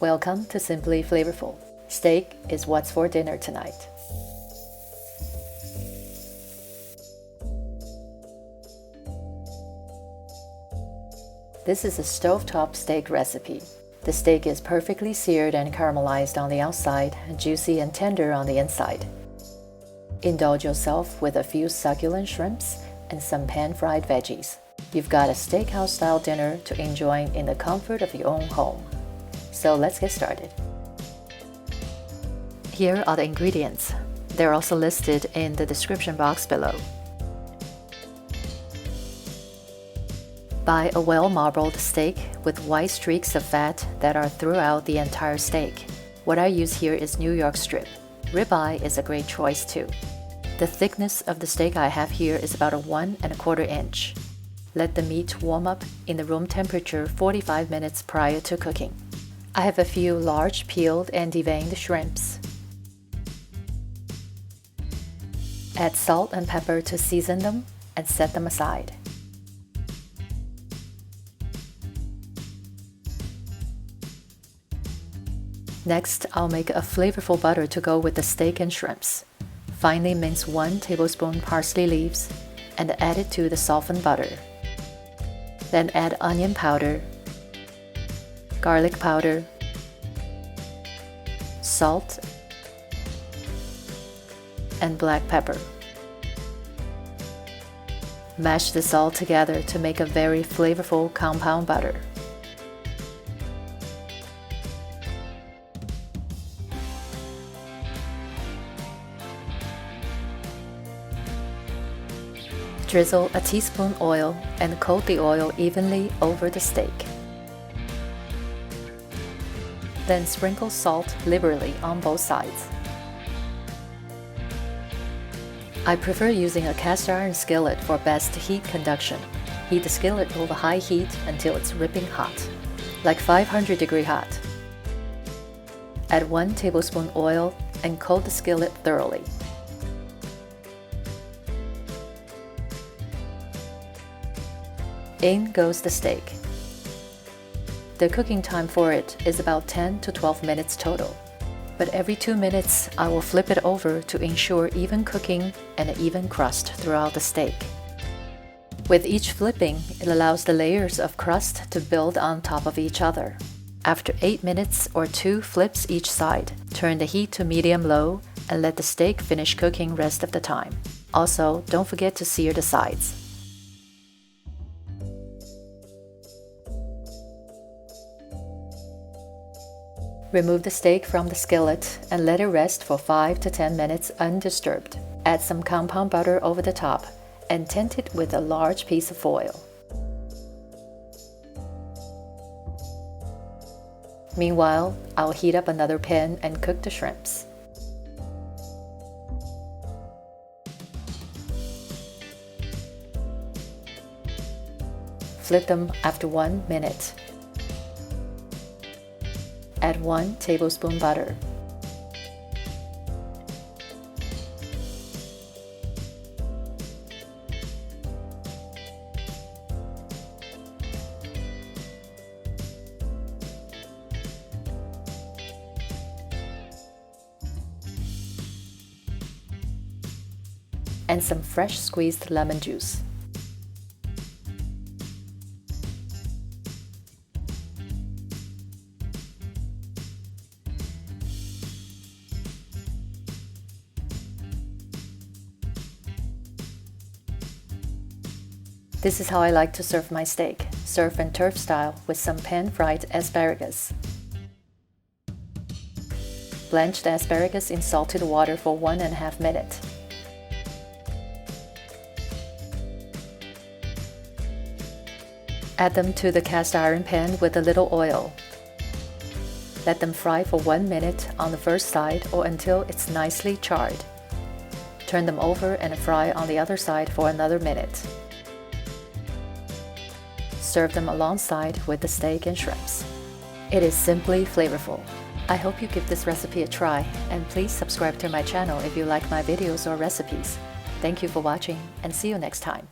Welcome to Simply Flavorful. Steak is what's for dinner tonight. This is a stovetop steak recipe. The steak is perfectly seared and caramelized on the outside, juicy and tender on the inside. Indulge yourself with a few succulent shrimps and some pan-fried veggies. You've got a steakhouse-style dinner to enjoy in the comfort of your own home. So let's get started. Here are the ingredients. They're also listed in the description box below. Buy a well-marbled steak with white streaks of fat that are throughout the entire steak. What I use here is New York strip. Ribeye is a great choice too. The thickness of the steak I have here is about 1 1/4 inch. Let the meat warm up in the room temperature 45 minutes prior to cooking. I have a few large peeled and deveined shrimps. Add salt and pepper to season them and set them aside. Next, I'll make a flavorful butter to go with the steak and shrimps. Finely mince 1 tablespoon parsley leaves and add it to the softened butter. Then add onion powder, garlic powder, salt, and black pepper. Mash this all together to make a very flavorful compound butter. Drizzle a teaspoon oil and coat the oil evenly over the steak. Then sprinkle salt liberally on both sides. I prefer using a cast iron skillet for best heat conduction. Heat the skillet over high heat until it's ripping hot, like 500-degree hot. Add 1 tablespoon oil and coat the skillet thoroughly. In goes the steak. The cooking time for it is about 10 to 12 minutes total, but every 2 minutes I will flip it over to ensure even cooking and an even crust throughout the steak. With each flipping, it allows the layers of crust to build on top of each other. After 8 minutes or 2 flips each side, turn the heat to medium-low and let the steak finish cooking rest of the time. Also, don't forget to sear the sides. Remove the steak from the skillet and let it rest for 5 to 10 minutes undisturbed. Add some compound butter over the top and tent it with a large piece of foil. Meanwhile, I'll heat up another pan and cook the shrimps. Flip them after 1 minute. Add 1 tablespoon butter. And some fresh squeezed lemon juice. This is how I like to serve my steak, surf and turf style with some pan-fried asparagus. Blanch the asparagus in salted water for 1 1/2 minutes. Add them to the cast iron pan with a little oil. Let them fry for 1 minute on the first side or until it's nicely charred. Turn them over and fry on the other side for another minute. Serve them alongside with the steak and shrimps. It is simply flavorful. I hope you give this recipe a try, and please subscribe to my channel if you like my videos or recipes. Thank you for watching, and see you next time.